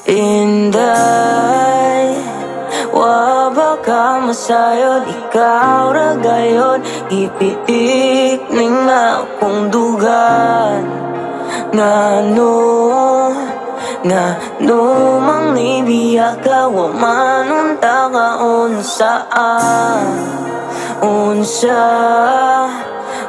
Inday, wa baka masayod, ikaw ra gayod. Ipitik ning akong dugan. Ngano mang nibiya ka, wa manunta ka unsaan.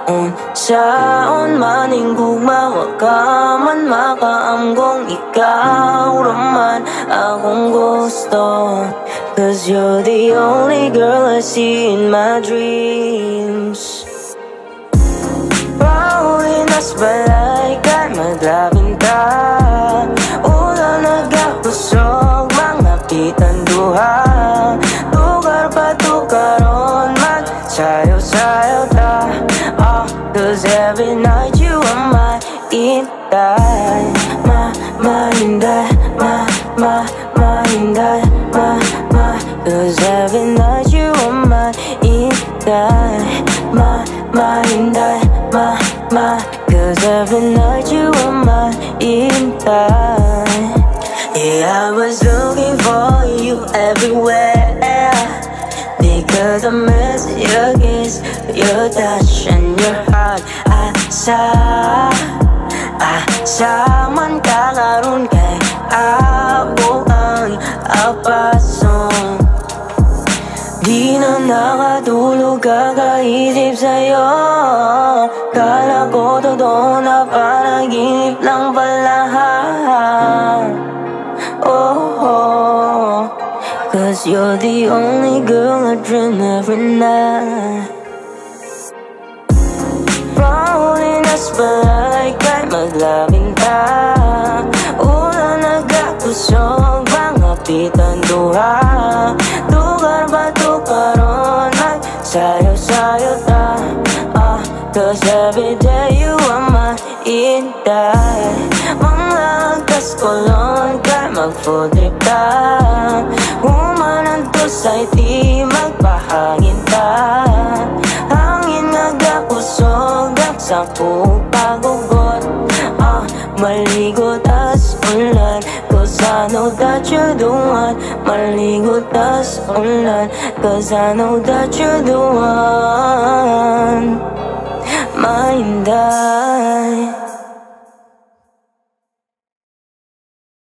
Unsaon maning gugma, wa ka man makaamgong. Ikaw raman akong gusto, 'cause you're the only girl I see in my dreams. Paulinas balay kay maglabing ta, ulan nagakusog, mga pitan duha. Lugar pa to karon, magsayaw-sayaw ta. 'Cause every night you are my inday. Inday, inday, 'cause every night you are my inday. Inday, 'cause every night you are my inday. Yeah, I was looking for you everywhere, because I miss your kiss, your touch and your heart. Asa man ka karon kay ako ang apasong. Di na nakatulog kakaisip sa'yo. Kala ko totoo na panaginip lang pala. Oh, 'cause you're the only girl I dream every night. Paulinas balay kay maglabing ta, ulan nagakusog, mga pitan duha. Lugar ba to karon, magsayaw-sayaw ta. 'Cause every day you are my inday. Mga kaskolon kay mag-food trip ta, humanan to sa iti magpahangin ta. Hangin nga gakusog, sa pupagugot. Maligo tas ulan, 'cause I know that you're the one. Maligo tas ulan, 'cause I know that you're the one. My inday.